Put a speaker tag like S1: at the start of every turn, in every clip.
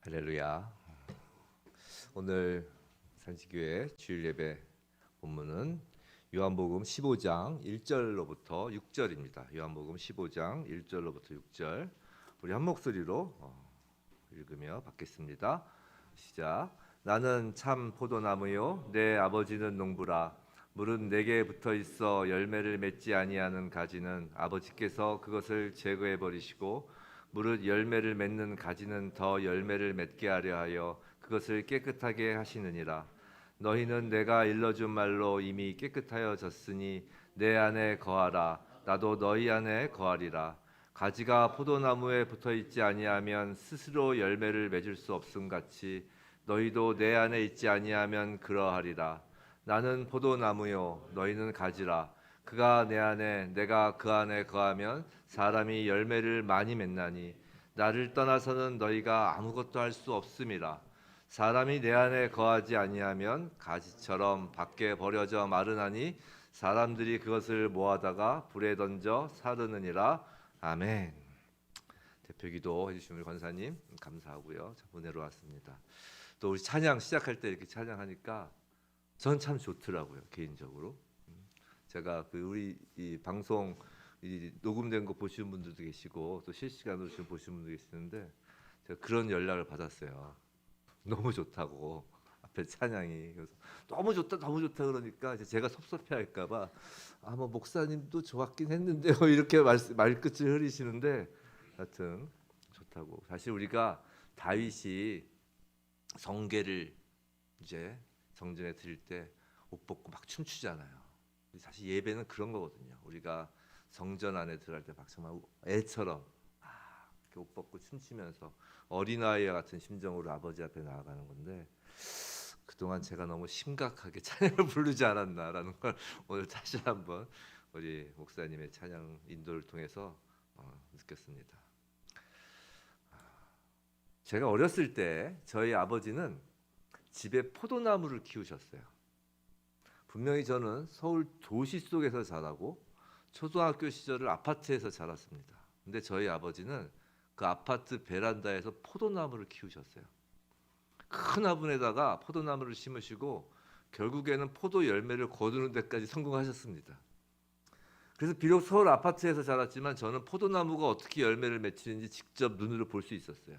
S1: 할렐루야. 오늘 산지교회 주일 예배 본문은 요한복음 15장 1절로부터 6절입니다. 요한복음 15장 1절로부터 6절. 우리 한 목소리로 읽으며 받겠습니다. 시작. 나는 참 포도나무요 내 아버지는 농부라. 물은 내게 붙어 있어 열매를 맺지 아니하는 가지는 아버지께서 그것을 제거해 버리시고 무릇 열매를 맺는 가지는 더 열매를 맺게 하려 하여 그것을 깨끗하게 하시느니라. 너희는 내가 일러준 말로 이미 깨끗하여졌으니 내 안에 거하라. 나도 너희 안에 거하리라. 가지가 포도나무에 붙어 있지 아니하면 스스로 열매를 맺을 수 없음 같이 너희도 내 안에 있지 아니하면 그러하리라. 나는 포도나무요 너희는 가지라. 그가 내 안에 내가 그 안에 거하면 사람이 열매를 많이 맺나니 나를 떠나서는 너희가 아무것도 할 수 없음이라. 사람이 내 안에 거하지 아니하면 가지처럼 밖에 버려져 마르나니 사람들이 그것을 모아다가 불에 던져 사르느니라. 아멘. 대표기도 해주신 우리 권사님 감사하고요. 보내러 왔습니다. 또 우리 찬양 시작할 때 이렇게 찬양하니까 전 참 좋더라고요. 개인적으로. 제가 우리 이 방송 이 녹음된 거 보시는 분들도 계시고 또 실시간으로 지금 보시는 분도 계시는데 제가 그런 연락을 받았어요. 너무 좋다고 앞에 찬양이. 그래서 너무 좋다 그러니까 이제 제가 섭섭해할까봐 뭐 목사님도 좋았긴 했는데요 이렇게 말끝을 흐리시는데 하여튼 좋다고. 사실 우리가 다윗이 성계를 이제 성전에 드릴 때 옷 벗고 막 춤추잖아요. 사실 예배는 그런 거거든요. 우리가 성전 안에 들어갈 때 막 정말 애처럼 이렇게 옷 벗고 춤추면서 어린아이와 같은 심정으로 아버지 앞에 나아가는 건데 그동안 제가 너무 심각하게 찬양을 부르지 않았나라는 걸 오늘 다시 한번 우리 목사님의 찬양 인도를 통해서 느꼈습니다. 제가 어렸을 때 저희 아버지는 집에 포도나무를 키우셨어요. 분명히 저는 서울 도시 속에서 자라고 초등학교 시절을 아파트에서 자랐습니다. 근데 저희 아버지는 그 아파트 베란다에서 포도나무를 키우셨어요. 큰 화분에다가 포도나무를 심으시고 결국에는 포도 열매를 거두는 데까지 성공하셨습니다. 그래서 비록 서울 아파트에서 자랐지만 저는 포도나무가 어떻게 열매를 맺히는지 직접 눈으로 볼 수 있었어요.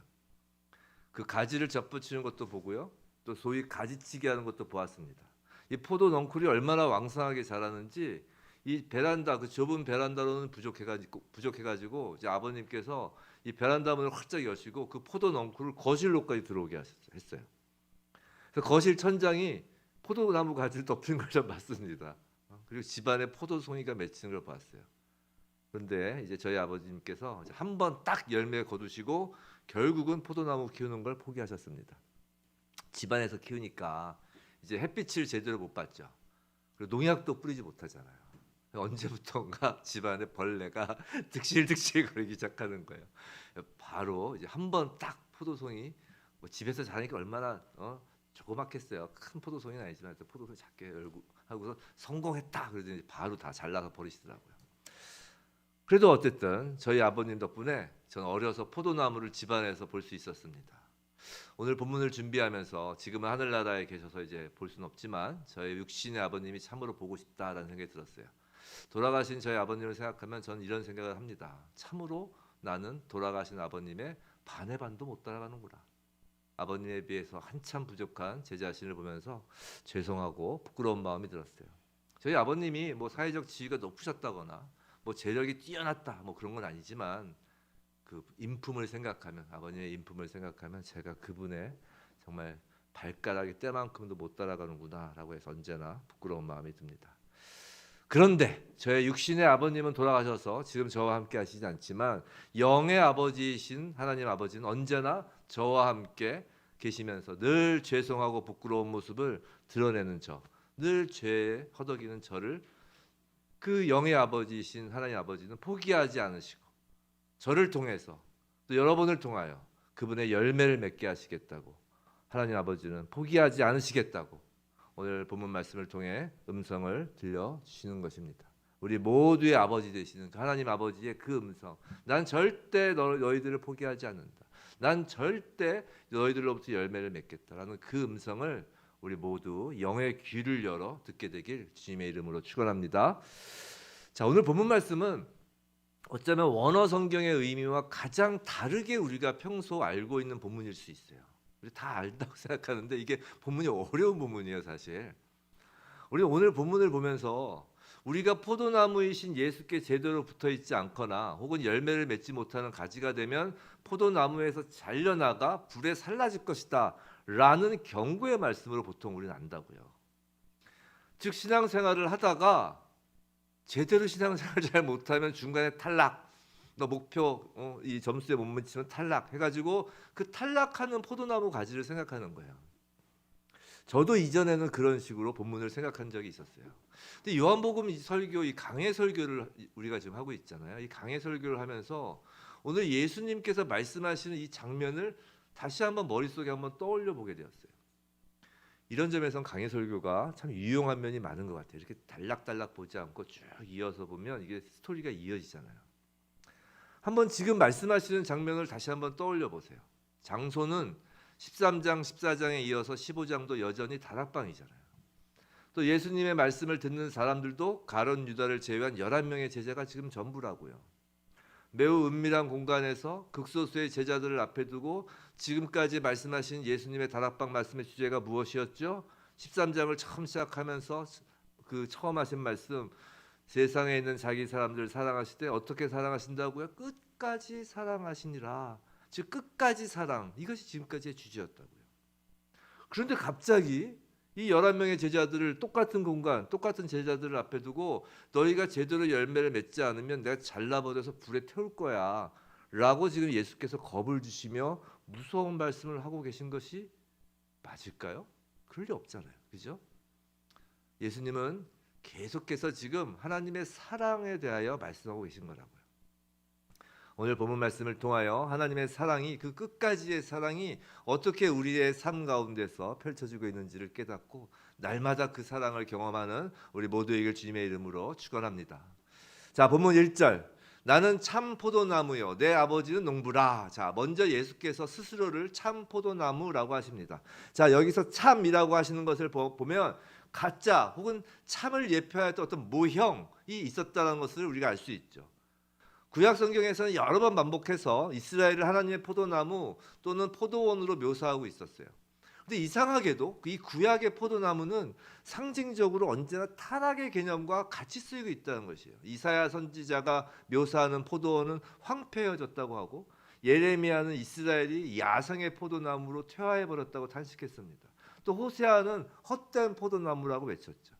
S1: 그 가지를 접붙이는 것도 보고요. 또 소위 가지치기 하는 것도 보았습니다. 이 포도 넝쿨이 얼마나 왕성하게 자라는지 이 베란다 그 좁은 베란다로는 부족해가지고 이제 아버님께서 이 베란다 문을 활짝 여시고 그 포도 넝쿨을 거실로까지 들어오게 했어요. 그래서 거실 천장이 포도나무 가지를 덮인 걸 좀 봤습니다. 그리고 집안에 포도송이가 맺히는 걸 봤어요. 그런데 이제 저희 아버님께서 한 번 딱 열매 거두시고 결국은 포도나무 키우는 걸 포기하셨습니다. 집안에서 키우니까 이제 햇빛을 제대로 못 받죠. 그리고 농약도 뿌리지 못하잖아요. 언제부턴가 집안에 벌레가 득실득실 거리기 시작하는 거예요. 바로 이제 한 번 딱 포도송이 집에서 자라니까 얼마나 조그맣겠어요. 큰 포도송이는 아니지만 포도송이 작게 열고 하고서 성공했다. 그러더니 바로 다 잘라서 버리시더라고요. 그래도 어쨌든 저희 아버님 덕분에 저는 어려서 포도나무를 집안에서 볼 수 있었습니다. 오늘 본문을 준비하면서 지금은 하늘나라에 계셔서 이제 볼 수는 없지만 저의 육신의 아버님이 참으로 보고 싶다라는 생각이 들었어요. 돌아가신 저희 아버님을 생각하면 저는 이런 생각을 합니다. 참으로 나는 돌아가신 아버님의 반의 반도 못 따라가는구나. 아버님에 비해서 한참 부족한 제 자신을 보면서 죄송하고 부끄러운 마음이 들었어요. 저희 아버님이 뭐 사회적 지위가 높으셨다거나 뭐 재력이 뛰어났다 뭐 그런 건 아니지만 그 인품을 생각하면 아버님의 인품을 생각하면 제가 그분의 정말 발가락의 때만큼도 못 따라가는구나라고 해서 언제나 부끄러운 마음이 듭니다. 그런데 저의 육신의 아버님은 돌아가셔서 지금 저와 함께 하시지 않지만 영의 아버지이신 하나님 아버지는 언제나 저와 함께 계시면서 늘 죄송하고 부끄러운 모습을 드러내는 늘 죄에 허덕이는 저를 그 영의 아버지이신 하나님 아버지는 포기하지 않으시고 저를 통해서 또 여러분을 통하여 그분의 열매를 맺게 하시겠다고 하나님 아버지는 포기하지 않으시겠다고 오늘 본문 말씀을 통해 음성을 들려주시는 것입니다. 우리 모두의 아버지 되시는 하나님 아버지의 그 음성, 난 절대 너희들을 포기하지 않는다. 난 절대 너희들로부터 열매를 맺겠다라는 그 음성을 우리 모두 영의 귀를 열어 듣게 되길 주님의 이름으로 축원합니다. 자, 오늘 본문 말씀은 어쩌면 원어 성경의 의미와 가장 다르게 우리가 평소 알고 있는 본문일 수 있어요. 우리 다 알다고 생각하는데 이게 본문이 어려운 본문이에요, 사실. 우리 오늘 본문을 보면서 우리가 포도나무이신 예수께 제대로 붙어 있지 않거나 혹은 열매를 맺지 못하는 가지가 되면 포도나무에서 잘려나가 불에 살라질 것이다 라는 경고의 말씀으로 보통 우리는 안다고요. 즉 신앙생활을 하다가 제대로 신앙생활을 잘 못하면 중간에 탈락, 너 목표 이 점수에 못 미치면 탈락 해가지고 그 탈락하는 포도나무 가지를 생각하는 거예요. 저도 이전에는 그런 식으로 본문을 생각한 적이 있었어요. 근데 요한복음 설교, 이 강해 설교를 우리가 지금 하고 있잖아요. 이 강해 설교를 하면서 오늘 예수님께서 말씀하시는 이 장면을 다시 한번 머릿속에 한번 떠올려 보게 되었어요. 이런 점에선 강해 설교가 참 유용한 면이 많은 것 같아요. 이렇게 달락달락 보지 않고 쭉 이어서 보면 이게 스토리가 이어지잖아요. 한번 지금 말씀하시는 장면을 다시 한번 떠올려 보세요. 장소는 13장, 14장에 이어서 15장도 여전히 다락방이잖아요. 또 예수님의 말씀을 듣는 사람들도 가룟 유다를 제외한 11명의 제자가 지금 전부라고요. 매우 은밀한 공간에서 극소수의 제자들을 앞에 두고 지금까지 말씀하신 예수님의 다락방 말씀의 주제가 무엇이었죠? 13장을 처음 시작하면서 그 처음 하신 말씀, 세상에 있는 자기 사람들을 사랑하실 때 어떻게 사랑하신다고요? 끝까지 사랑하시니라. 즉 끝까지 사랑, 이것이 지금까지의 주제였다고요. 그런데 갑자기 이 11명의 제자들을 똑같은 공간, 똑같은 제자들을 앞에 두고 너희가 제대로 열매를 맺지 않으면 내가 잘라버려서 불에 태울 거야 라고 지금 예수께서 겁을 주시며 무서운 말씀을 하고 계신 것이 맞을까요? 그럴 리 없잖아요. 그죠? 예수님은 계속해서 지금 하나님의 사랑에 대하여 말씀하고 계신 거라고요. 오늘 본문 말씀을 통하여 하나님의 사랑이, 그 끝까지의 사랑이 어떻게 우리의 삶 가운데서 펼쳐지고 있는지를 깨닫고 날마다 그 사랑을 경험하는 우리 모두에게 주님의 이름으로 축원합니다. 자, 본문 1절. 나는 참 포도나무요 내 아버지는 농부라. 자, 먼저 예수께서 스스로를 참 포도나무라고 하십니다. 자, 여기서 참이라고 하시는 것을 보면 가짜 혹은 참을 예표하였던 어떤 모형이 있었다는 것을 우리가 알 수 있죠. 구약 성경에서는 여러 번 반복해서 이스라엘을 하나님의 포도나무 또는 포도원으로 묘사하고 있었어요. 근데 이상하게도 이 구약의 포도나무는 상징적으로 언제나 타락의 개념과 같이 쓰이고 있다는 것이에요. 이사야 선지자가 묘사하는 포도원은 황폐해졌다고 하고, 예레미야는 이스라엘이 야성의 포도나무로 퇴화해버렸다고 탄식했습니다. 또 호세아는 헛된 포도나무라고 외쳤죠.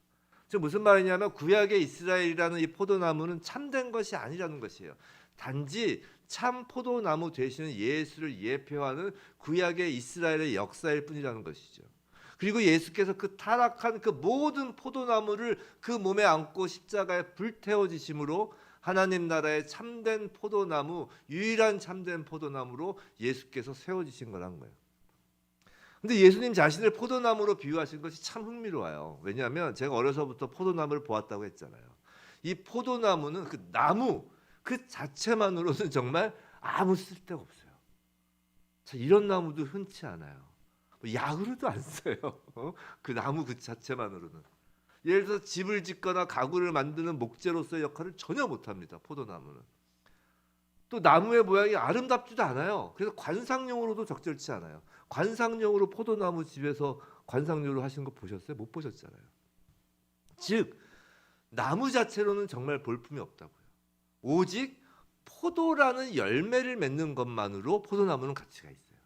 S1: 즉 무슨 말이냐면 구약의 이스라엘이라는 이 포도나무는 참된 것이 아니라는 것이에요. 단지 참 포도나무 되시는 예수를 예표하는 구약의 이스라엘의 역사일 뿐이라는 것이죠. 그리고 예수께서 그 타락한 그 모든 포도나무를 그 몸에 안고 십자가에 불태워지심으로 하나님 나라의 참된 포도나무, 유일한 참된 포도나무로 예수께서 세워지신 거란 거예요. 근데 예수님 자신을 포도나무로 비유하신 것이 참 흥미로워요. 왜냐하면 제가 어려서부터 포도나무를 보았다고 했잖아요. 이 포도나무는 그 나무 그 자체만으로는 정말 아무 쓸데가 없어요. 이런 나무도 흔치 않아요. 약으로도 안 써요. 그 나무 그 자체만으로는. 예를 들어서 집을 짓거나 가구를 만드는 목재로서의 역할을 전혀 못합니다. 포도나무는. 또 나무의 모양이 아름답지도 않아요. 그래서 관상용으로도 적절치 않아요. 관상용으로 포도나무 집에서 관상용으로 하신 거 보셨어요? 못 보셨잖아요. 즉 나무 자체로는 정말 볼품이 없다고요. 오직 포도라는 열매를 맺는 것만으로 포도나무는 가치가 있어요.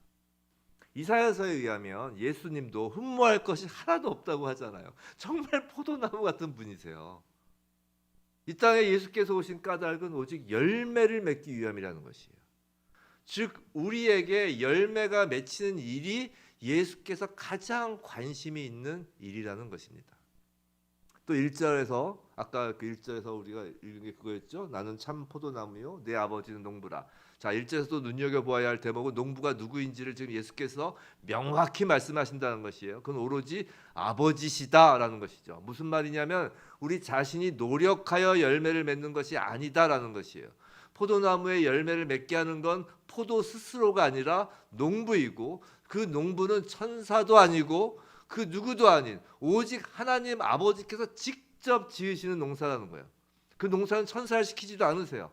S1: 이사야서에 의하면 예수님도 흠모할 것이 하나도 없다고 하잖아요. 정말 포도나무 같은 분이세요. 이 땅에 예수께서 오신 까닭은 오직 열매를 맺기 위함이라는 것이에요. 즉 우리에게 열매가 맺히는 일이 예수께서 가장 관심이 있는 일이라는 것입니다. 또 1절에서 아까 그 1절에서 우리가 읽은 게 그거였죠. 나는 참 포도나무요 내 아버지는 농부라. 자, 1절에서도 눈여겨보아야 할 대목은 농부가 누구인지를 지금 예수께서 명확히 말씀하신다는 것이에요. 그건 오로지 아버지시다라는 것이죠. 무슨 말이냐면 우리 자신이 노력하여 열매를 맺는 것이 아니다라는 것이에요. 포도나무의 열매를 맺게 하는 건 포도 스스로가 아니라 농부이고, 그 농부는 천사도 아니고 그 누구도 아닌 오직 하나님 아버지께서 직접 지으시는 농사라는 거예요. 그 농사는 천사를 시키지도 않으세요.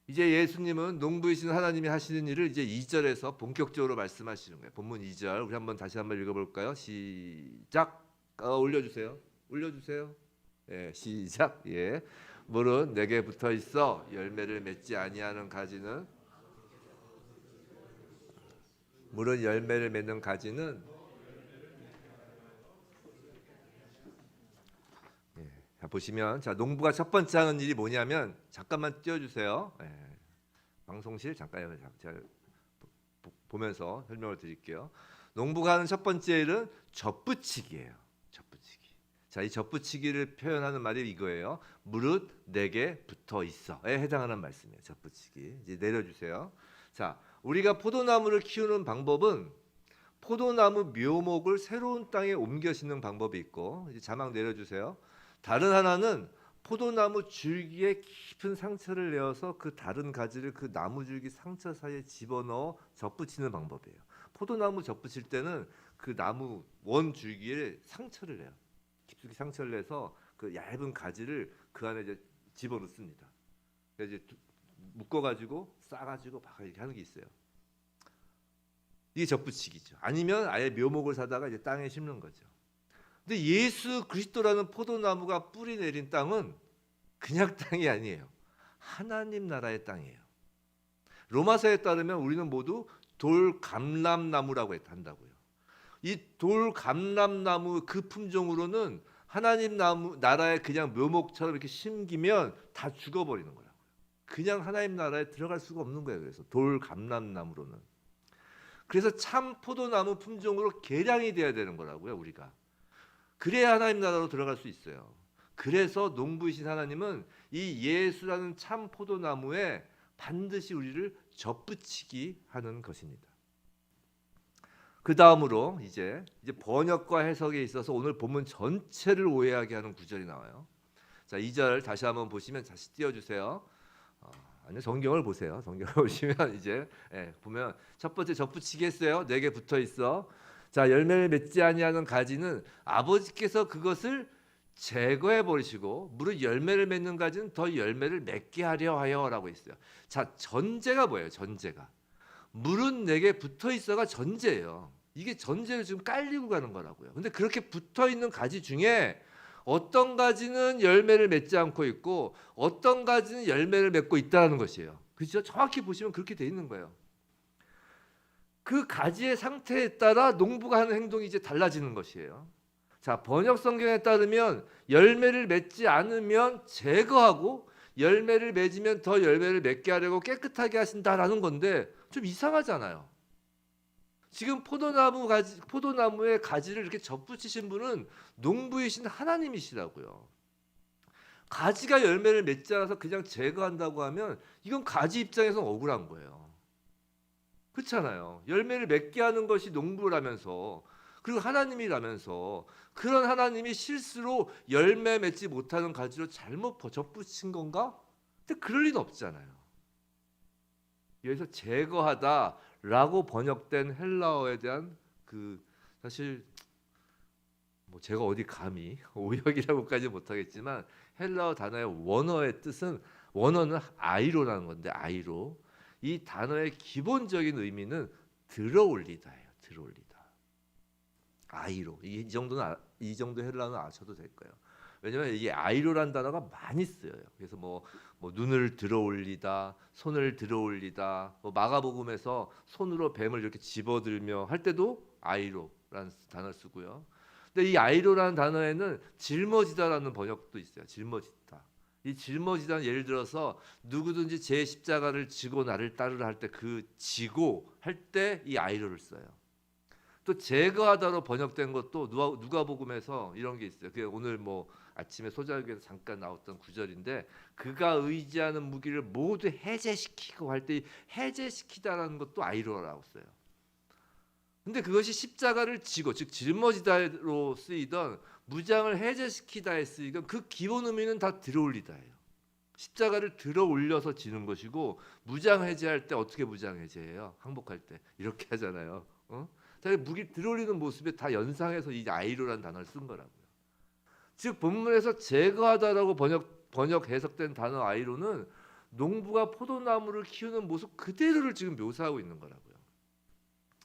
S1: 이제 예수님은 농부이신 하나님이 하시는 일을 이제 2절에서 본격적으로 말씀하시는 거예요. 본문 2절 우리 다시 한번 읽어볼까요? 시작. 올려주세요. 예, 시작. 예. 물은 내게 붙어 있어 열매를 맺지 아니하는 가지는, 물은 열매를 맺는 가지는, 예. 자, 보시면 자, 농부가 첫 번째 하는 일이 뭐냐면, 잠깐만 띄워주세요. 예. 방송실 잠깐요. 제가 보면서 설명을 드릴게요. 농부가 하는 첫 번째 일은 젖붙이기예요. 젖붙이기. 자, 이 젖붙이기를 표현하는 말이 이거예요. 무릇 내게 붙어 있어에 해당하는 말씀이에요. 젖붙이기. 이제 내려주세요. 자, 우리가 포도나무를 키우는 방법은 포도나무 묘목을 새로운 땅에 옮겨 심는 방법이 있고, 이제 자막 내려주세요. 다른 하나는 포도나무 줄기에 깊은 상처를 내어서 그 다른 가지를 그 나무 줄기 상처 사이에 집어넣어 젖붙이는 방법이에요. 포도나무 젖붙일 때는 그 나무 원 줄기에 상처를 내요. 깊숙이 상처를 내서 그 얇은 가지를 그 안에 이제 집어넣습니다. 그래서 이제 묶어가지고 싸가지고 막 이렇게 하는 게 있어요. 이게 젖붙이기죠. 아니면 아예 묘목을 사다가 이제 땅에 심는 거죠. 근데 예수 그리스도라는 포도나무가 뿌리 내린 땅은 그냥 땅이 아니에요. 하나님 나라의 땅이에요. 로마서에 따르면 우리는 모두 돌감람나무라고 한다고요. 이 돌감람나무 그 품종으로는 하나님 나라에 그냥 묘목처럼 이렇게 심기면 다 죽어버리는 거라고요. 그냥 하나님 나라에 들어갈 수가 없는 거예요. 그래서 돌감람나무로는. 그래서 참 포도나무 품종으로 개량이 돼야 되는 거라고요. 우리가. 그래야 하나님 나라로 들어갈 수 있어요. 그래서 농부이신 하나님은 이 예수라는 참 포도나무에 반드시 우리를 젖붙이기 하는 것입니다. 그 다음으로 이제 번역과 해석에 있어서 오늘 본문 전체를 오해하게 하는 구절이 나와요. 자, 2절 다시 한번 보시면 다시 띄워주세요. 아니, 성경을 보세요. 성경을 보시면 이제 보면 첫 번째 젖붙이기 했어요. 내게 붙어 있어. 자, 열매를 맺지 아니하는 가지는 아버지께서 그것을 제거해 버리시고, 무릇 열매를 맺는 가지는 더 열매를 맺게 하려 하여라고 있어요. 자, 전제가 뭐예요? 전제가 무릇 내게 붙어 있어가 전제예요. 이게 전제를 지금 깔리고 가는 거라고요. 근데 그렇게 붙어 있는 가지 중에 어떤 가지는 열매를 맺지 않고 있고 어떤 가지는 열매를 맺고 있다는 것이에요. 그렇죠? 정확히 보시면 그렇게 돼 있는 거예요. 그 가지의 상태에 따라 농부가 하는 행동이 이제 달라지는 것이에요. 자, 번역 성경에 따르면 열매를 맺지 않으면 제거하고 열매를 맺으면 더 열매를 맺게 하려고 깨끗하게 하신다라는 건데 좀 이상하잖아요. 지금 포도나무의 가지를 이렇게 젖붙이신 분은 농부이신 하나님이시라고요. 가지가 열매를 맺지 않아서 그냥 제거한다고 하면 이건 가지 입장에서는 억울한 거예요. 그렇잖아요. 열매를 맺게 하는 것이 농부라면서, 그리고 하나님이라면서, 그런 하나님이 실수로 열매 맺지 못하는 가지로 잘못 젖붙인 건가? 근데 그럴 리는 없잖아요. 여기서 제거하다라고 번역된 헬라어에 대한 사실 뭐 제가 어디 감히 오역이라고까지 못하겠지만 헬라어 단어의 원어의 뜻은, 원어는 아이로라는 건데, 아이로, 이 단어의 기본적인 의미는 들어올리다예요. 들어올리다. 아이로. 이 정도 헬라어는 아셔도 될 거예요. 왜냐하면 이게 아이로란 단어가 많이 쓰여요. 그래서 뭐 눈을 들어올리다, 손을 들어올리다, 마가복음에서 손으로 뱀을 이렇게 집어들며 할 때도 아이로라는 단어를 쓰고요. 근데 이 아이로라는 단어에는 짊어지다라는 번역도 있어요. 짊어지다. 이 짊어지다는 예를 들어서 누구든지 제 십자가를 지고 나를 따르라 할 때 그 지고 할 때 이 아이로를 써요. 또 제거하다로 번역된 것도 누가복음에서 이런 게 있어요. 그게 오늘 뭐 아침에 소자교에서 잠깐 나왔던 구절인데, 그가 의지하는 무기를 모두 해제시키고 할 때 해제시키다라는 것도 아이로라고 써요. 근데 그것이 십자가를 지고, 즉 짊어지다로 쓰이던 무장을 해제시키다에 쓰이던 그 기본 의미는 다 들어올리다예요. 십자가를 들어 올려서 지는 것이고, 무장해제할 때 어떻게 무장해제해요? 항복할 때 이렇게 하잖아요. 자기 무기 들어 올리는 모습에 다 연상해서 이 아이로라는 단어를 쓴 거라고요. 즉 본문에서 제거하다라고 번역 해석된 단어 아이로는 농부가 포도나무를 키우는 모습 그대로를 지금 묘사하고 있는 거라고요.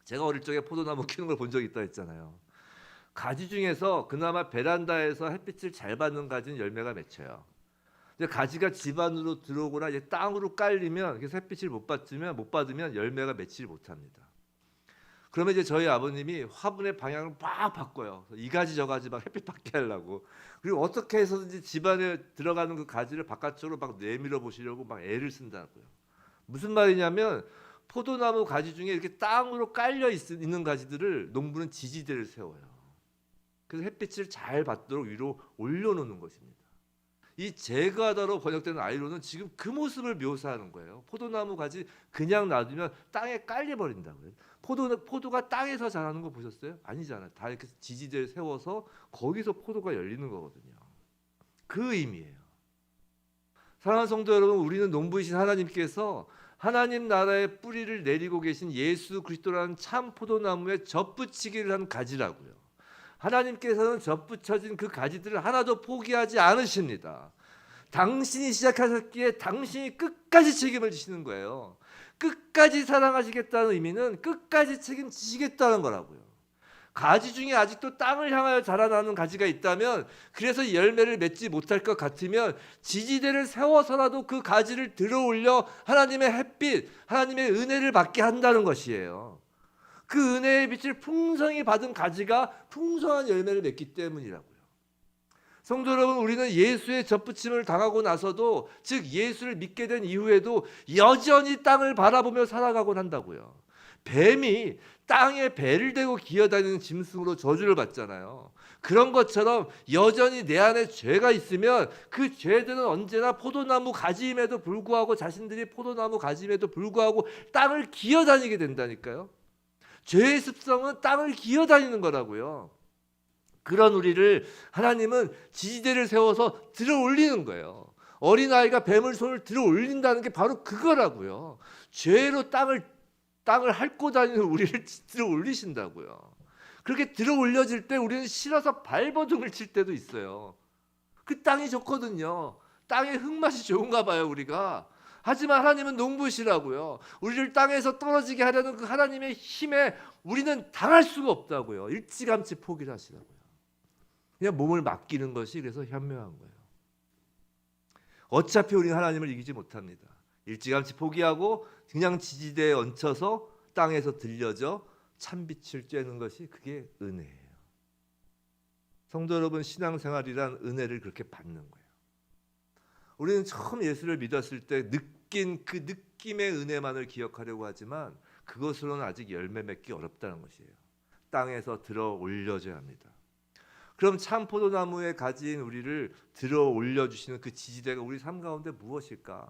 S1: 제가 어릴 적에 포도나무 키우는 걸 본 적이 있다 했잖아요. 가지 중에서 그나마 베란다에서 햇빛을 잘 받는 가지는 열매가 맺혀요. 근데 가지가 집 안으로 들어오거나 이제 땅으로 깔리면, 그래서 햇빛을 못 받으면 열매가 맺지 못합니다. 그러면 이제 저희 아버님이 화분의 방향을 막 바꿔요. 이 가지 저 가지 막 햇빛 받게 하려고. 그리고 어떻게 해서든지 집안에 들어가는 그 가지를 바깥쪽으로 막 내밀어 보시려고 막 애를 쓴다고요. 무슨 말이냐면 포도나무 가지 중에 이렇게 땅으로 깔려 있는 가지들을 농부는 지지대를 세워요. 그래서 햇빛을 잘 받도록 위로 올려놓는 것입니다. 이 제거하다로 번역되는 아이로는 지금 그 모습을 묘사하는 거예요. 포도나무 가지 그냥 놔두면 땅에 깔려버린다고요. 포도가 땅에서 자라는 거 보셨어요? 아니잖아요. 다 이렇게 지지대를 세워서 거기서 포도가 열리는 거거든요. 그 의미예요. 사랑하는 성도 여러분, 우리는 농부이신 하나님께서 하나님 나라의 뿌리를 내리고 계신 예수 그리스도라는 참 포도나무에 접붙이기를 한 가지라고요. 하나님께서는 접붙여진 그 가지들을 하나도 포기하지 않으십니다. 당신이 시작하셨기에 당신이 끝까지 책임을 지시는 거예요. 끝까지 사랑하시겠다는 의미는 끝까지 책임지시겠다는 거라고요. 가지 중에 아직도 땅을 향하여 자라나는 가지가 있다면, 그래서 열매를 맺지 못할 것 같으면 지지대를 세워서라도 그 가지를 들어 올려 하나님의 햇빛, 하나님의 은혜를 받게 한다는 것이에요. 그 은혜의 빛을 풍성히 받은 가지가 풍성한 열매를 맺기 때문이라고요. 성도 여러분, 우리는 예수의 접붙임을 당하고 나서도, 즉 예수를 믿게 된 이후에도 여전히 땅을 바라보며 살아가곤 한다고요. 뱀이 땅에 배를 대고 기어다니는 짐승으로 저주를 받잖아요. 그런 것처럼 여전히 내 안에 죄가 있으면 그 죄들은 언제나 포도나무 가지임에도 불구하고, 자신들이 포도나무 가지임에도 불구하고 땅을 기어다니게 된다니까요. 죄의 습성은 땅을 기어다니는 거라고요. 그런 우리를 하나님은 지지대를 세워서 들어 올리는 거예요. 어린아이가 뱀을 손을 들어 올린다는 게 바로 그거라고요. 죄로 땅을 핥고 다니는 우리를 들어 올리신다고요. 그렇게 들어 올려질 때 우리는 싫어서 발버둥을 칠 때도 있어요. 그 땅이 좋거든요. 땅의 흙맛이 좋은가 봐요, 우리가. 하지만 하나님은 농부시라고요. 우리를 땅에서 떨어지게 하려는 그 하나님의 힘에 우리는 당할 수가 없다고요. 일찌감치 포기를 하시라고요. 그냥 몸을 맡기는 것이 그래서 현명한 거예요. 어차피 우리는 하나님을 이기지 못합니다. 일찌감치 포기하고 그냥 지지대에 얹혀서 땅에서 들려져 찬빛을 쬐는 것이 그게 은혜예요. 성도 여러분, 신앙생활이란 은혜를 그렇게 받는 거예요. 우리는 처음 예수를 믿었을 때 느낀 그 느낌의 은혜만을 기억하려고 하지만 그것으로는 아직 열매 맺기 어렵다는 것이에요. 땅에서 들어 올려져야 합니다. 그럼 참 포도나무에 가진 우리를 들어 올려주시는 그 지지대가 우리 삶 가운데 무엇일까?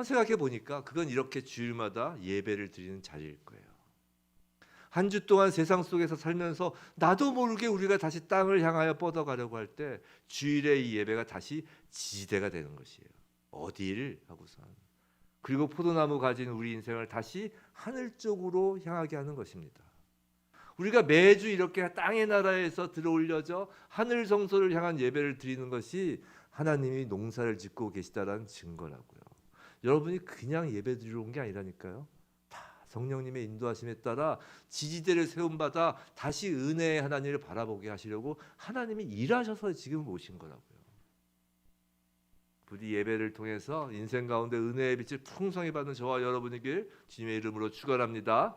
S1: 생각해 보니까 그건 이렇게 주일마다 예배를 드리는 자리일 거예요. 한 주 동안 세상 속에서 살면서 나도 모르게 우리가 다시 땅을 향하여 뻗어가려고 할 때 주일의 이 예배가 다시 지지대가 되는 것이에요. 어디를 하고선. 그리고 포도나무 가진 우리 인생을 다시 하늘 쪽으로 향하게 하는 것입니다. 우리가 매주 이렇게 땅의 나라에서 들어 올려져 하늘 성소를 향한 예배를 드리는 것이 하나님이 농사를 짓고 계시다라는 증거라고요. 여러분이 그냥 예배 드리러 온 게 아니라니까요. 다 성령님의 인도하심에 따라 지지대를 세움받아 다시 은혜의 하나님을 바라보게 하시려고 하나님이 일하셔서 지금 오신 거라고요. 부디 예배를 통해서 인생 가운데 은혜의 빛을 풍성히 받는 저와 여러분이길 주님의 이름으로 축원합니다.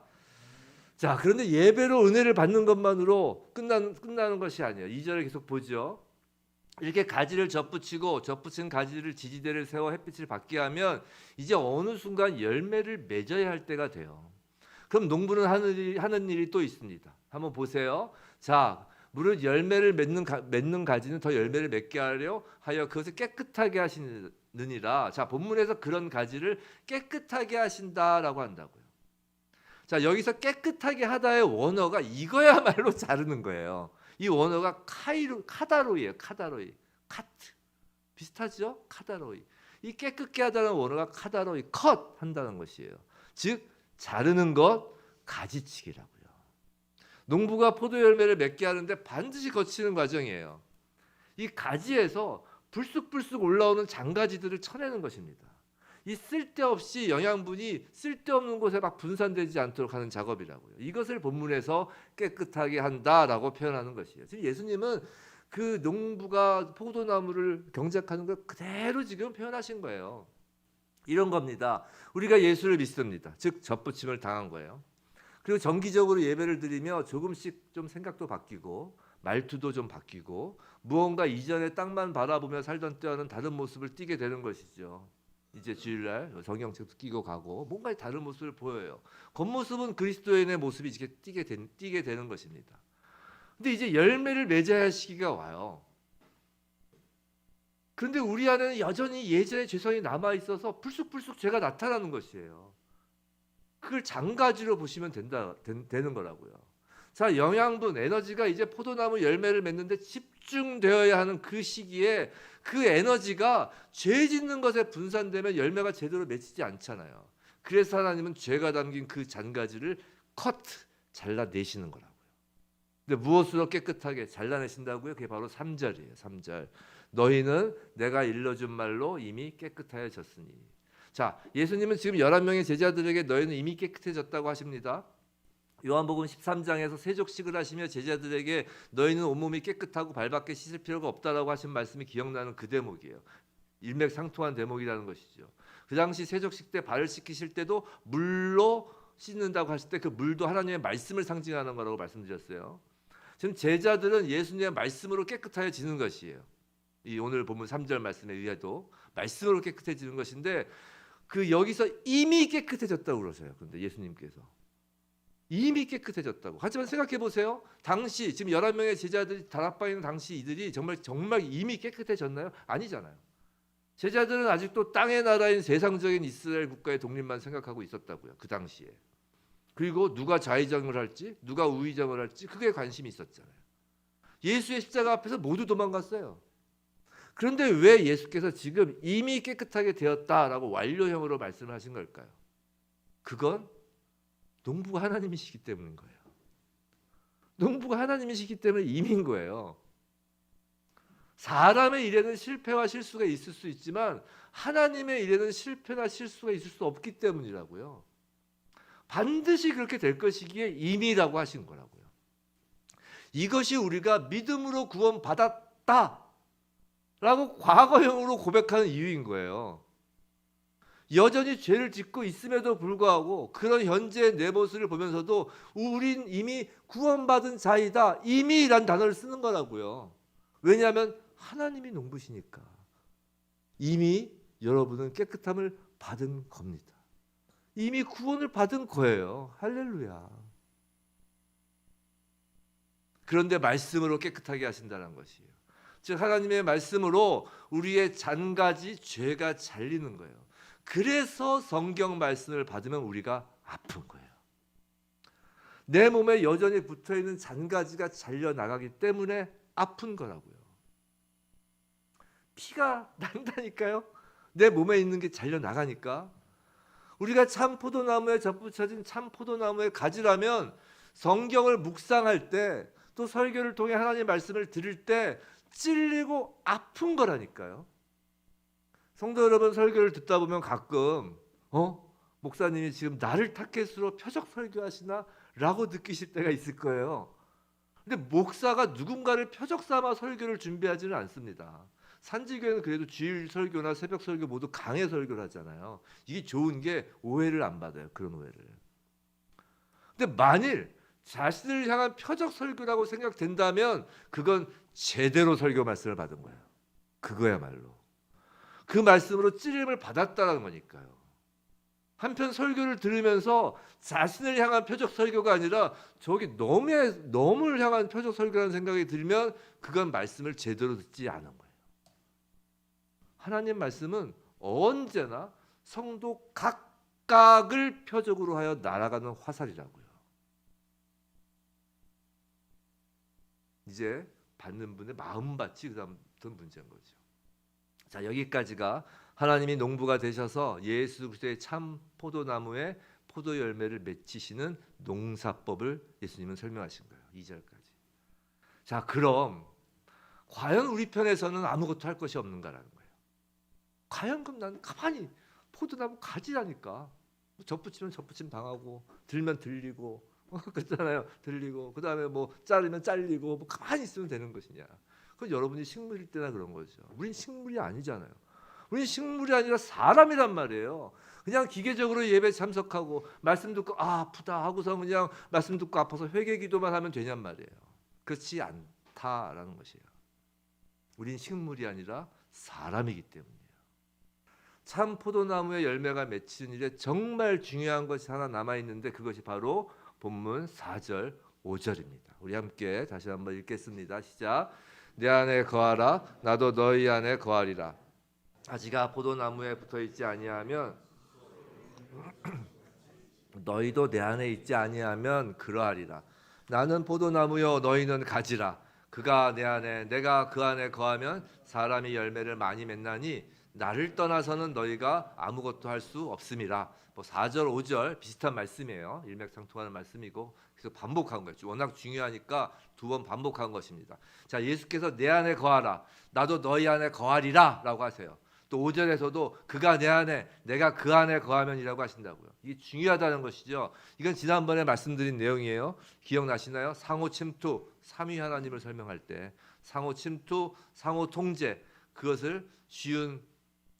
S1: 자, 그런데 예배로 은혜를 받는 것만으로 끝나는 것이 아니에요. 2절을 계속 보죠. 이렇게 가지를 접붙인 가지를 지지대를 세워 햇빛을 받게 하면 이제 어느 순간 열매를 맺어야 할 때가 돼요. 그럼 농부는 하는 일이 또 있습니다. 한번 보세요. 자, 물론 열매를 맺는 가지는 더 열매를 맺게 하여 그것을 깨끗하게 하시느니라. 자, 본문에서 그런 가지를 깨끗하게 하신다라고 한다고요. 자, 여기서 깨끗하게 하다의 원어가 이거야말로 자르는 거예요. 이 원어가 카다로이예요. 카다로이. 카트. 비슷하죠? 카다로이. 이 깨끗게 하다는 원어가 카다로 컷 한다는 것이에요. 즉 자르는 것, 가지치기라고요. 농부가 포도 열매를 맺게 하는데 반드시 거치는 과정이에요. 이 가지에서 불쑥불쑥 올라오는 장가지들을 쳐내는 것입니다. 이 쓸데없이 영양분이 쓸데없는 곳에 막 분산되지 않도록 하는 작업이라고요. 이것을 본문에서 깨끗하게 한다라고 표현하는 것이에요. 지금 예수님은 그 농부가 포도나무를 경작하는 걸 그대로 지금 표현하신 거예요. 이런 겁니다. 우리가 예수를 믿습니다. 즉 접붙임을 당한 거예요. 그리고 정기적으로 예배를 드리며 조금씩 좀 생각도 바뀌고 말투도 좀 바뀌고 무언가 이전에 땅만 바라보며 살던 때와는 다른 모습을 띠게 되는 것이죠. 이제 주일날 성경책도 끼고 가고 뭔가 다른 모습을 보여요. 겉모습은 그리스도인의 모습이 이렇게 띠게 되는 것입니다. 근데 이제 열매를 맺어야 할 시기가 와요. 그런데 우리 안에는 여전히 예전의 죄성이 남아 있어서 불쑥불쑥 죄가 나타나는 것이에요. 그걸 장가지로 보시면 되는 거라고요. 자, 영양분, 에너지가 이제 포도나무 열매를 맺는데 집중되어야 하는 그 시기에 그 에너지가 죄 짓는 것에 분산되면 열매가 제대로 맺히지 않잖아요. 그래서 하나님은 죄가 담긴 그 잔가지를 잘라내시는 거라고요. 근데 무엇으로 깨끗하게 잘라내신다고요? 그게 바로 3절이에요. 3절. 너희는 내가 일러준 말로 이미 깨끗하여졌으니. 자, 예수님은 지금 11명의 제자들에게 너희는 이미 깨끗해졌다고 하십니다. 요한복음 13장에서 세족식을 하시며 제자들에게 너희는 온몸이 깨끗하고 발밖에 씻을 필요가 없다라고 하신 말씀이 기억나는 그 대목이에요. 일맥상통한 대목이라는 것이죠. 그 당시 세족식 때 발을 씻기실 때도 물로 씻는다고 하실 때 그 물도 하나님의 말씀을 상징하는 거라고 말씀드렸어요. 지금 제자들은 예수님의 말씀으로 깨끗해지는 것이에요. 이 오늘 본문 3절 말씀에 의해도 말씀으로 깨끗해지는 것인데 그 여기서 이미 깨끗해졌다고 그러세요. 그런데 예수님께서 이미 깨끗해졌다고. 하지만 생각해 보세요. 당시 지금 11명의 제자들이 다락방에 있는 당시 이들이 정말 이미 깨끗해졌나요? 아니잖아요. 제자들은 아직도 땅의 나라인 세상적인 이스라엘 국가의 독립만 생각하고 있었다고요. 그 당시에. 그리고 누가 좌의정을 할지 누가 우의정을 할지 그게 관심이 있었잖아요. 예수의 십자가 앞에서 모두 도망갔어요. 그런데 왜 예수께서 지금 이미 깨끗하게 되었다라고 완료형으로 말씀을 하신 걸까요? 그건 농부가 하나님이시기 때문인 거예요. 농부가 하나님이시기 때문에 이미인 거예요. 사람의 일에는 실패와 실수가 있을 수 있지만 하나님의 일에는 실패나 실수가 있을 수 없기 때문이라고요. 반드시 그렇게 될 것이기에 이미라고 하신 거라고요. 이것이 우리가 믿음으로 구원받았다 라고 과거형으로 고백하는 이유인 거예요. 여전히 죄를 짓고 있음에도 불구하고 그런 현재의 내 모습을 보면서도 우린 이미 구원받은 자이다. 이미란 단어를 쓰는 거라고요. 왜냐하면 하나님이 농부시니까. 이미 여러분은 깨끗함을 받은 겁니다. 이미 구원을 받은 거예요. 할렐루야. 그런데 말씀으로 깨끗하게 하신다는 것이에요. 즉 하나님의 말씀으로 우리의 잔가지 죄가 잘리는 거예요. 그래서 성경 말씀을 받으면 우리가 아픈 거예요. 내 몸에 여전히 붙어있는 잔가지가 잘려나가기 때문에 아픈 거라고요. 피가 난다니까요. 내 몸에 있는 게 잘려나가니까. 우리가 참 포도나무에 접붙여진 참 포도나무의 가지라면 성경을 묵상할 때 또 설교를 통해 하나님의 말씀을 들을 때 찔리고 아픈 거라니까요. 성도 여러분, 설교를 듣다 보면 가끔 목사님이 지금 나를 타겟으로 표적 설교하시나? 라고 느끼실 때가 있을 거예요. 근데 목사가 누군가를 표적 삼아 설교를 준비하지는 않습니다. 산지교회는 그래도 주일 설교나 새벽 설교 모두 강해 설교를 하잖아요. 이게 좋은 게 오해를 안 받아요. 그런 오해를. 근데 만일 자신을 향한 표적 설교라고 생각된다면 그건 제대로 설교 말씀을 받은 거예요. 그거야말로. 그 말씀으로 찔림을 받았다는 거니까요. 한편 설교를 들으면서 자신을 향한 표적 설교가 아니라 저기 너무를 향한 표적 설교라는 생각이 들면 그건 말씀을 제대로 듣지 않은 거예요. 하나님 말씀은 언제나 성도 각각을 표적으로 하여 날아가는 화살이라고요. 이제 받는 분의 마음밭이 그다음부터 문제인 거죠. 자, 여기까지가 하나님이 농부가 되셔서 예수 그리스도의 참 포도나무에 포도 열매를 맺히시는 농사법을 예수님은 설명하신 거예요. 2절까지. 자, 그럼 과연 우리 편에서는 아무것도 할 것이 없는가라는 거예요. 과연 그럼 난 가만히 포도나무 가지라니까. 접붙이면 접붙임 당하고, 들면 들리고, 그렇잖아요. 들리고, 그 다음에 뭐 자르면 잘리고, 뭐 가만히 있으면 되는 것이냐. 그건 여러분이 식물일 때나 그런 거죠. 우린 식물이 아니잖아요. 우린 식물이 아니라 사람이란 말이에요. 그냥 기계적으로 예배 참석하고 말씀 듣고 아프다 하고서 그냥 말씀 듣고 아파서 회개 기도만 하면 되냔 말이에요. 그렇지 않다라는 것이에요. 우린 식물이 아니라 사람이기 때문이에요. 참 포도나무의 열매가 맺히는 일에 정말 중요한 것이 하나 남아있는데 그것이 바로 본문 4절 5절입니다. 우리 함께 다시 한번 읽겠습니다. 시작. 내 안에 거하라 나도 너희 안에 거하리라. 가지가 포도나무에 붙어있지 아니하면 너희도 내 안에 있지 아니하면 그러하리라. 나는 포도나무요 너희는 가지라. 그가 내 안에 내가 그 안에 거하면 사람이 열매를 많이 맺나니 나를 떠나서는 너희가 아무것도 할 수 없음이라. 뭐 4절 5절 비슷한 말씀이에요. 일맥상통하는 말씀이고 그래서 반복한 거예요. 워낙 중요하니까 두 번 반복한 것입니다. 자, 예수께서 내 안에 거하라 나도 너희 안에 거하리라 라고 하세요. 또 5절에서도 그가 내 안에 내가 그 안에 거하면이라고 하신다고요. 이게 중요하다는 것이죠. 이건 지난번에 말씀드린 내용이에요. 기억나시나요? 상호 침투, 삼위 하나님을 설명할 때 상호 침투, 상호 통제 그것을 쉬운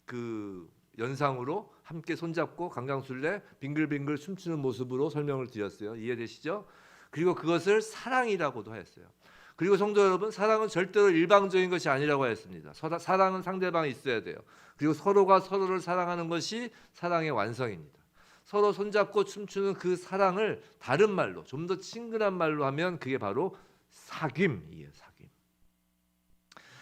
S1: 그 연상으로 함께 손잡고 강강술래 빙글빙글 춤추는 모습으로 설명을 드렸어요. 이해되시죠? 그리고 그것을 사랑이라고도 하였어요. 그리고 성도 여러분, 사랑은 절대로 일방적인 것이 아니라고 하였습니다. 사랑은 상대방이 있어야 돼요. 그리고 서로가 서로를 사랑하는 것이 사랑의 완성입니다. 서로 손잡고 춤추는 그 사랑을 다른 말로 좀 더 친근한 말로 하면 그게 바로 사귐이에요. 사귐.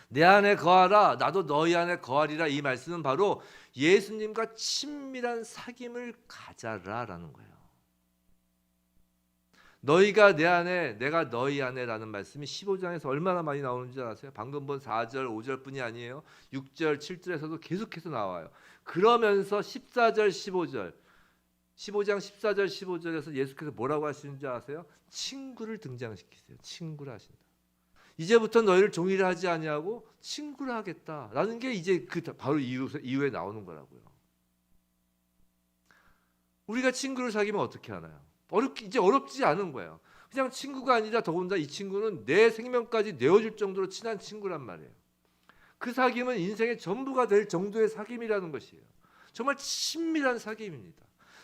S1: 내 안에 거하라 나도 너희 안에 거하리라. 이 말씀은 바로 예수님과 친밀한 사귐을 가자라라는 거예요. 너희가 내 안에 내가 너희 안에라는 말씀이 15장에서 얼마나 많이 나오는지 아세요? 방금 본 4절 5절뿐이 아니에요. 6절 7절에서도 계속해서 나와요. 그러면서 14절 15절 15장 14절 15절에서 예수께서 뭐라고 하시는지 아세요? 친구를 등장시키세요. 친구를 하신다. 이제부터 너희를 종이라 하지 아니하고 친구를 하겠다라는 게 이제 그 바로 이후에 나오는 거라고요. 우리가 친구를 사귀면 어떻게 하나요? 이제 어렵지 않은 거예요. 그냥 친구가 아니라 더군다나 이 친구는 내 생명까지 내어줄 정도로 친한 친구란 말이에요. 그 사귐은 인생의 전부가 될 정도의 사귐이라는 것이에요. 정말 친밀한 사귐입니다.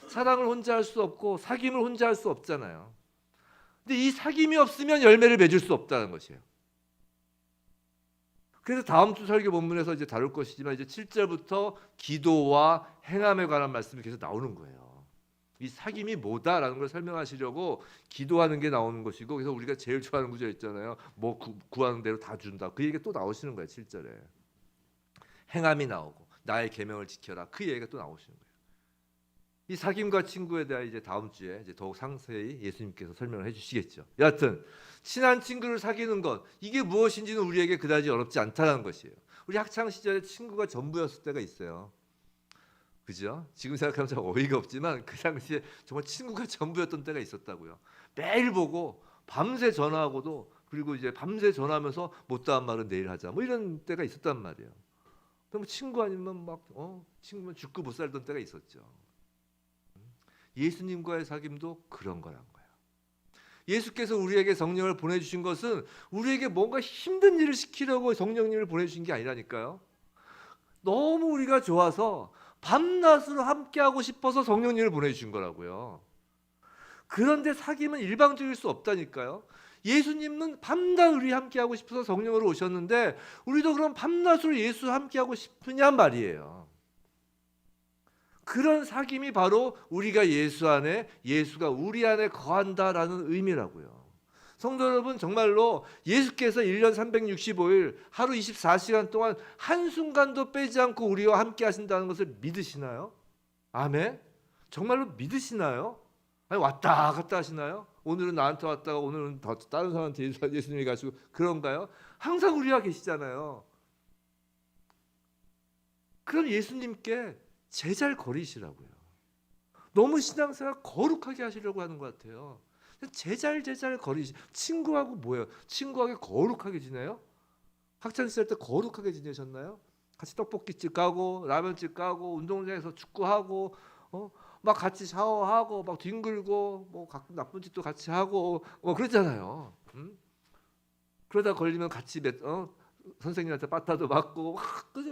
S1: 사랑을 혼자 할 수 없고 사귐을 혼자 할 수 없잖아요. 근데 이 사귐이 없으면 열매를 맺을 수 없다는 것이에요. 그래서 다음 주 설교 본문에서 이제 다룰 것이지만 이제 7절부터 기도와 행함에 관한 말씀이 계속 나오는 거예요. 이 사귐이 뭐다라는 걸 설명하시려고 기도하는 게 나오는 것이고 그래서 우리가 제일 좋아하는 구절 있잖아요. 뭐 구하는 대로 다 준다. 그 얘기가 또 나오시는 거예요. 7절에. 행함이 나오고 나의 계명을 지켜라. 그 얘기가 또 나오시는 거예요. 이 사귐과 친구에 대해 이제 다음 주에 이제 더욱 상세히 예수님께서 설명을 해주시겠죠. 여하튼 친한 친구를 사귀는 것 이게 무엇인지는 우리에게 그다지 어렵지 않다는 것이에요. 우리 학창 시절에 친구가 전부였을 때가 있어요. 그죠? 지금 생각하면 참 어이가 없지만 그 당시에 정말 친구가 전부였던 때가 있었다고요. 매일 보고 밤새 전화하고도 그리고 이제 밤새 전화하면서 못다한 말은 내일 하자 뭐 이런 때가 있었단 말이에요. 그럼 친구 아니면 막 친구면 죽고 못 살던 때가 있었죠. 예수님과의 사귐도 그런 거란 거예요. 예수께서 우리에게 성령을 보내주신 것은 우리에게 뭔가 힘든 일을 시키려고 성령님을 보내주신 게 아니라니까요. 너무 우리가 좋아서 밤낮으로 함께하고 싶어서 성령님을 보내주신 거라고요. 그런데 사귐은 일방적일 수 없다니까요. 예수님은 밤낮 우리 함께하고 싶어서 성령으로 오셨는데 우리도 그럼 밤낮으로 예수 함께하고 싶으냐 말이에요. 그런 사귐이 바로 우리가 예수 안에 예수가 우리 안에 거한다라는 의미라고요. 성도 여러분 정말로 예수께서 1년 365일 하루 24시간 동안 한순간도 빼지 않고 우리와 함께 하신다는 것을 믿으시나요? 아멘? 정말로 믿으시나요? 아니 왔다 갔다 하시나요? 오늘은 나한테 왔다가 오늘은 다른 사람한테 예수님이 가시고 그런가요? 항상 우리와 계시잖아요. 그럼 예수님께 제자를 거리시라고요. 너무 신앙생활 거룩하게 하시려고 하는 것 같아요. 제자를 거리시. 친구하고 뭐예요? 친구하고 거룩하게 지내요? 학창시절 때 거룩하게 지내셨나요? 같이 떡볶이집 가고 라면집 가고 운동장에서 축구하고 막 같이 샤워하고 막 뒹굴고 뭐 가끔 나쁜 짓도 같이 하고 그러잖아요. 그러다 걸리면 같이 선생님한테 빠따도 맞고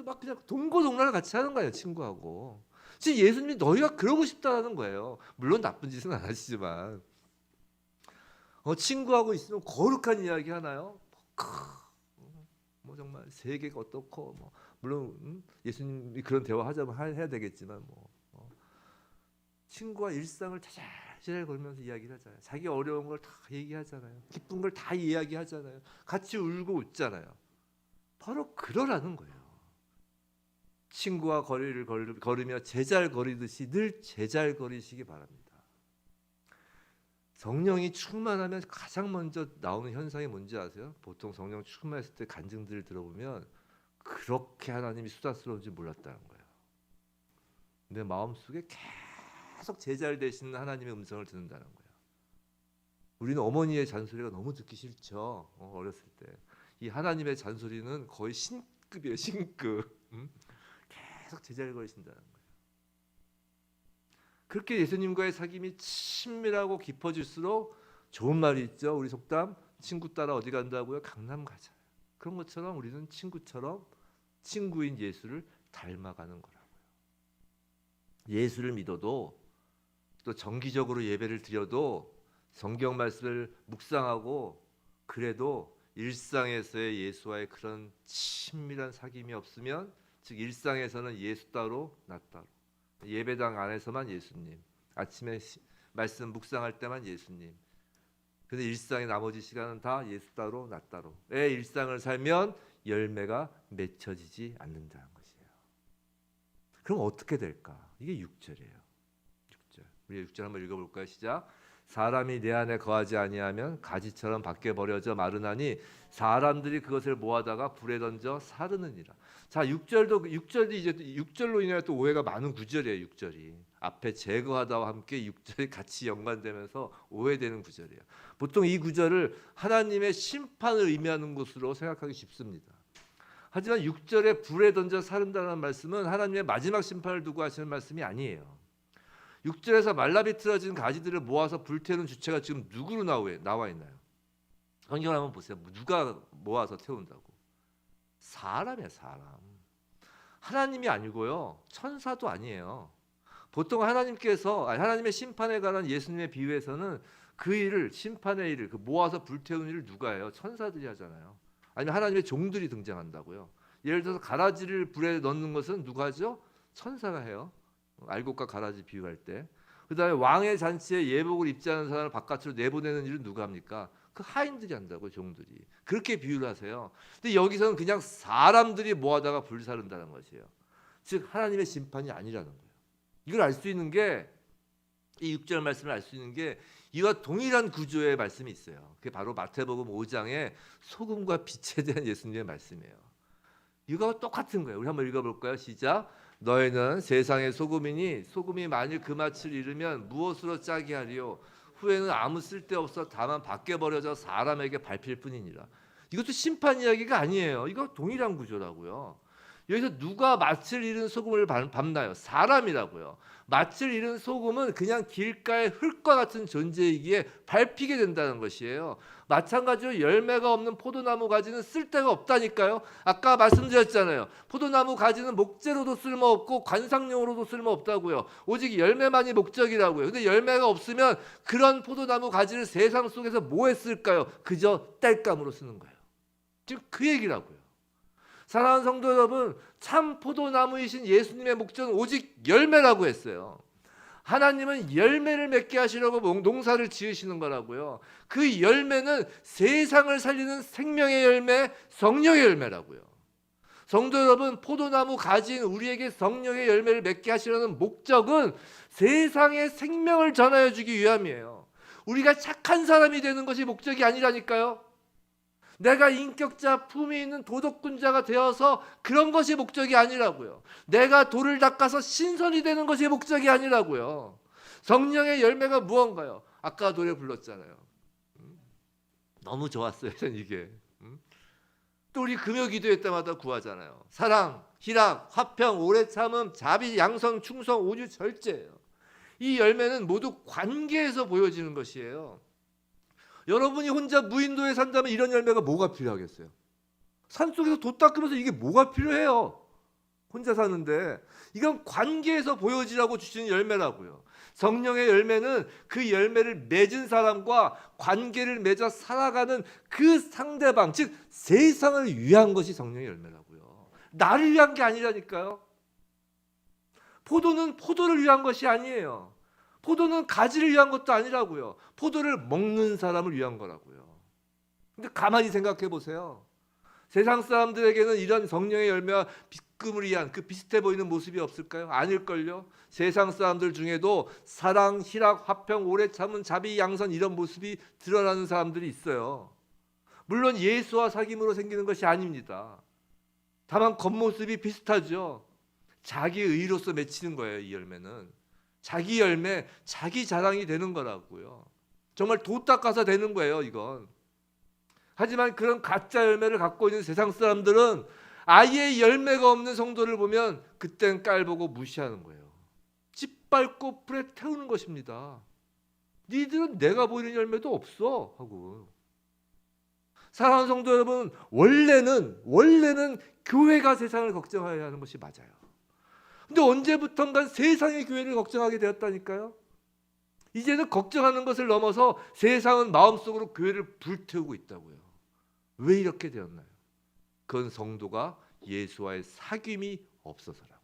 S1: 막 그냥 동고동락을 같이 하는 거예요, 친구하고. 지금 예수님이 너희가 그러고 싶다는 거예요. 물론 나쁜 짓은 안 하시지만 친구하고 있으면 거룩한 이야기 하나요? 뭐 정말 세계가 어떻고 뭐 물론 예수님이 그런 대화 하자면 해야 되겠지만 친구와 일상을 자잘자잘 걸면서 이야기를 하잖아요. 자기 어려운 걸 다 얘기하잖아요. 기쁜 걸 다 이야기하잖아요. 같이 울고 웃잖아요. 바로 그러라는 거예요. 친구와 거리를 걸으며 제잘 거리듯이 늘 제잘 거리시기 바랍니다. 성령이 충만하면 가장 먼저 나오는 현상이 뭔지 아세요? 보통 성령 충만했을 때 간증들을 들어보면 그렇게 하나님이 수다스러운지 몰랐다는 거예요. 내 마음속에 계속 제잘 되시는 하나님의 음성을 듣는다는 거예요. 우리는 어머니의 잔소리가 너무 듣기 싫죠. 어렸을 때. 이 하나님의 잔소리는 거의 신급이에요. 신급. 계속 제자를 거리신다는 거예요. 그렇게 예수님과의 사귐이 친밀하고 깊어질수록 좋은 말이 있죠. 우리 속담 친구 따라 어디 간다고요? 강남 가자. 그런 것처럼 우리는 친구처럼 친구인 예수를 닮아가는 거라고요. 예수를 믿어도 또 정기적으로 예배를 드려도 성경 말씀을 묵상하고 그래도 일상에서의 예수와의 그런 친밀한 사귐이 없으면 즉 일상에서는 예수 따로 나 따로 예배당 안에서만 예수님 아침에 말씀 묵상할 때만 예수님 근데 일상의 나머지 시간은 다 예수 따로 나 따로의 일상을 살면 열매가 맺혀지지 않는다는 것이에요. 그럼 어떻게 될까? 이게 6절이에요. 6절. 우리 6절 한번 읽어볼까요? 시작. 사람이 내 안에 거하지 아니하면 가지처럼 밖에 버려져 마르나니 사람들이 그것을 모아다가 불에 던져 사르느니라. 자, 6절도 이제 6절로 인해 또 오해가 많은 구절이에요. 6절이 앞에 제거하다와 함께 6절이 같이 연관되면서 오해되는 구절이에요. 보통 이 구절을 하나님의 심판을 의미하는 것으로 생각하기 쉽습니다. 하지만 6절에 불에 던져 사른다는 말씀은 하나님의 마지막 심판을 두고 하시는 말씀이 아니에요. 6절에서 말라비틀어진 가지들을 모아서 불태우는 주체가 지금 누구로 나와 있나요? 성경을 한번 보세요. 누가 모아서 태운다고? 사람이에요. 사람. 하나님이 아니고요. 천사도 아니에요. 보통 하나님의 심판에 관한 예수님의 비유에서는 그 일을 심판의 일을 그 모아서 불태우는 일을 누가 해요? 천사들이 하잖아요. 아니면 하나님의 종들이 등장한다고요. 예를 들어서 가라지를 불에 넣는 것은 누가 하죠? 천사가 해요. 알곡과 가라지 비유할 때. 그다음에 왕의 잔치에 예복을 입지 않은 사람을 바깥으로 내보내는 일은 누가 합니까? 그 하인들이 한다고 종들이. 그렇게 비유를 하세요. 근데 여기서는 그냥 사람들이 모아다가 불사른다는 것이에요. 즉 하나님의 심판이 아니라는 거예요. 이걸 알 수 있는 게 이 6절 말씀을 알 수 있는 게 이와 동일한 구조의 말씀이 있어요. 그게 바로 마태복음 5장의 소금과 빛에 대한 예수님의 말씀이에요. 이거와 똑같은 거예요. 우리 한번 읽어볼까요? 시작. 너희는 세상의 소금이니 소금이 만일 그 맛을 잃으면 무엇으로 짜게 하리요? 후에는 아무 쓸데없어 다만 밖에 버려져 사람에게 밟힐 뿐이니라. 이것도 심판 이야기가 아니에요. 이거 동일한 구조라고요. 여기서 누가 맛을 잃은 소금을 밟나요? 사람이라고요. 맛을 잃은 소금은 그냥 길가의 흙과 같은 존재이기에 밟히게 된다는 것이에요. 마찬가지로 열매가 없는 포도나무 가지는 쓸데가 없다니까요. 아까 말씀드렸잖아요. 포도나무 가지는 목재로도 쓸모없고 관상용으로도 쓸모없다고요. 오직 열매만이 목적이라고요. 근데 열매가 없으면 그런 포도나무 가지를 세상 속에서 뭐 했을까요? 그저 땔감으로 쓰는 거예요. 지금 그 얘기라고요. 사랑하는 성도 여러분, 참 포도나무이신 예수님의 목적은 오직 열매라고 했어요. 하나님은 열매를 맺게 하시려고 농사를 지으시는 거라고요. 그 열매는 세상을 살리는 생명의 열매, 성령의 열매라고요. 성도 여러분, 포도나무 가지인 우리에게 성령의 열매를 맺게 하시려는 목적은 세상에 생명을 전하여 주기 위함이에요. 우리가 착한 사람이 되는 것이 목적이 아니라니까요. 내가 인격자, 품위 있는 도덕군자가 되어서 그런 것이 목적이 아니라고요. 내가 돌을 닦아서 신선이 되는 것이 목적이 아니라고요. 성령의 열매가 무언가요? 아까 노래 불렀잖아요. 너무 좋았어요, 전 이게. 또 우리 금요 기도회 때마다 구하잖아요. 사랑, 희락, 화평, 오래 참음, 자비, 양선, 충성, 온유, 절제예요. 이 열매는 모두 관계에서 보여지는 것이에요. 여러분이 혼자 무인도에 산다면 이런 열매가 뭐가 필요하겠어요? 산속에서 돛 닦으면서 이게 뭐가 필요해요? 혼자 사는데. 이건 관계에서 보여지라고 주시는 열매라고요. 성령의 열매는 그 열매를 맺은 사람과 관계를 맺어 살아가는 그 상대방, 즉 세상을 위한 것이 성령의 열매라고요. 나를 위한 게 아니라니까요. 포도는 포도를 위한 것이 아니에요. 포도는 가지를 위한 것도 아니라고요. 포도를 먹는 사람을 위한 거라고요. 근데 가만히 생각해 보세요. 세상 사람들에게는 이런 성령의 열매와 비금을 위한 그 비슷해 보이는 모습이 없을까요? 아닐걸요. 세상 사람들 중에도 사랑, 희락, 화평, 오래 참은, 자비, 양선 이런 모습이 드러나는 사람들이 있어요. 물론 예수와 사귐으로 생기는 것이 아닙니다. 다만 겉모습이 비슷하죠. 자기 의로서 맺히는 거예요. 이 열매는 자기 열매, 자기 자랑이 되는 거라고요. 정말 돛 닦아서 되는 거예요, 이건. 하지만 그런 가짜 열매를 갖고 있는 세상 사람들은 아예 열매가 없는 성도를 보면 그땐 깔보고 무시하는 거예요. 짓밟고 불에 태우는 것입니다. 니들은 내가 보이는 열매도 없어 하고. 사랑하는 성도 여러분, 원래는 교회가 세상을 걱정해야 하는 것이 맞아요. 근데 언제부턴가 세상의 교회를 걱정하게 되었다니까요. 이제는 걱정하는 것을 넘어서 세상은 마음속으로 교회를 불태우고 있다고요. 왜 이렇게 되었나요? 그건 성도가 예수와의 사귐이 없어서라고요.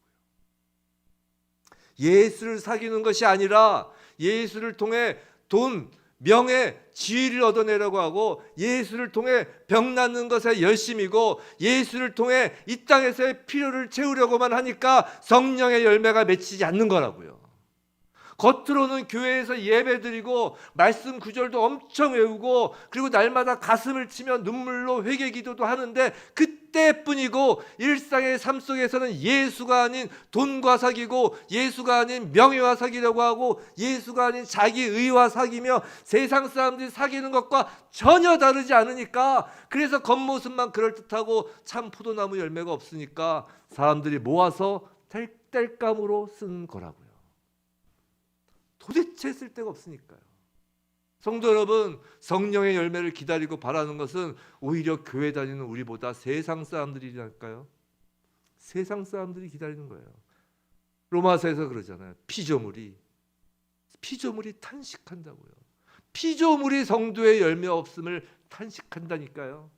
S1: 예수를 사귀는 것이 아니라 예수를 통해 돈, 명예, 지위를 얻어내려고 하고 예수를 통해 병 낫는 것에 열심이고 예수를 통해 이 땅에서의 필요를 채우려고만 하니까 성령의 열매가 맺히지 않는 거라고요. 겉으로는 교회에서 예배드리고 말씀 구절도 엄청 외우고 그리고 날마다 가슴을 치며 눈물로 회개 기도도 하는데 그때뿐이고 일상의 삶 속에서는 예수가 아닌 돈과 사귀고 예수가 아닌 명예와 사귀려고 하고 예수가 아닌 자기 의와 사귀며 세상 사람들이 사귀는 것과 전혀 다르지 않으니까 그래서 겉모습만 그럴듯하고 참 포도나무 열매가 없으니까 사람들이 모아서 땔감으로 쓴 거라고요. 도대체 쓸 데가 없으니까요. 성도 여러분, 성령의 열매를 기다리고 바라는 것은 오히려 교회 다니는 우리보다 세상 사람들이랄까요? 세상 사람들이 기다리는 거예요. 로마서에서 그러잖아요. 피조물이 탄식한다고요. 피조물이 성도의 열매 없음을 탄식한다니까요.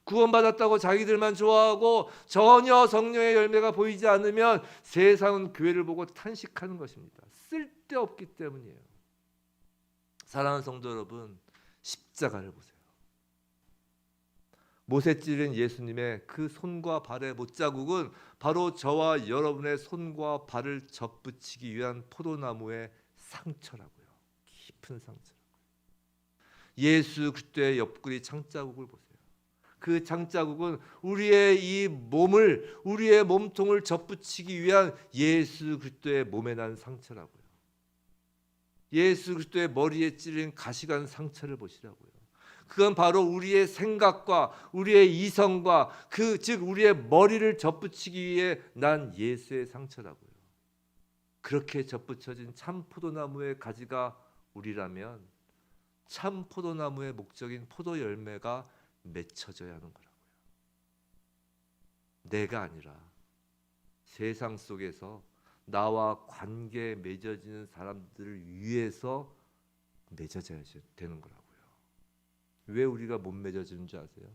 S1: 구원받았다고 자기들만 좋아하고 전혀 성령의 열매가 보이지 않으면 세상은 교회를 보고 탄식하는 것입니다. 쓸데없기 때문이에요. 사랑하는 성도 여러분, 십자가를 보세요. 못에 찔린 예수님의 그 손과 발의 못자국은 바로 저와 여러분의 손과 발을 접붙이기 위한 포도나무의 상처라고요. 깊은 상처라고요. 예수 그리스도의 옆구리 창자국을 보세요. 그 창자국은 우리의 이 몸을, 우리의 몸통을 접붙이기 위한 예수 그리스도의 몸에 난 상처라고요. 예수 그리스도의 머리에 찔린 가시관 상처를 보시라고요. 그건 바로 우리의 생각과 우리의 이성과 즉 우리의 머리를 접붙이기 위해 난 예수의 상처라고요. 그렇게 접붙여진 참 포도나무의 가지가 우리라면 참 포도나무의 목적인 포도 열매가 맺혀져야 하는 거라고요. 내가 아니라 세상 속에서 나와 관계 맺어지는 사람들을 위해서 맺어져야 되는 거라고요. 왜 우리가 못 맺어지는 줄 아세요?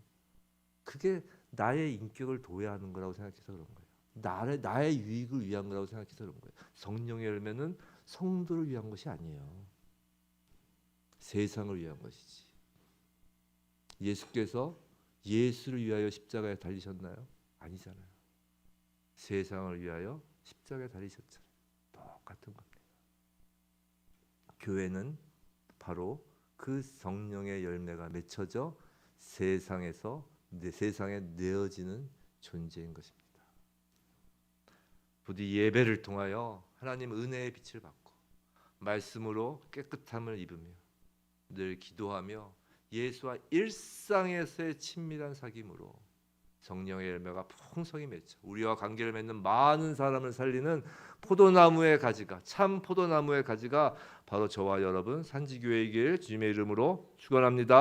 S1: 그게 나의 인격을 도외하는 거라고 생각해서 그런 거예요. 나의 유익을 위한 거라고 생각해서 그런 거예요. 성령의 열매는 성도를 위한 것이 아니에요. 세상을 위한 것이지. 예수께서 예수를 위하여 십자가에 달리셨나요? 아니잖아요. 세상을 위하여 십자가에 달리셨잖아요. 똑같은 겁니다. 교회는 바로 그 성령의 열매가 맺혀져 세상에 내어지는 존재인 것입니다. 부디 예배를 통하여 하나님 은혜의 빛을 받고 말씀으로 깨끗함을 입으며 늘 기도하며 예수와 일상에서의 친밀한 사귐으로 성령의 열매가 풍성히 맺혀 우리와 관계를 맺는 많은 사람을 살리는 포도나무의 가지가, 참 포도나무의 가지가 바로 저와 여러분 산지교회이길 주님의 이름으로 축원합니다.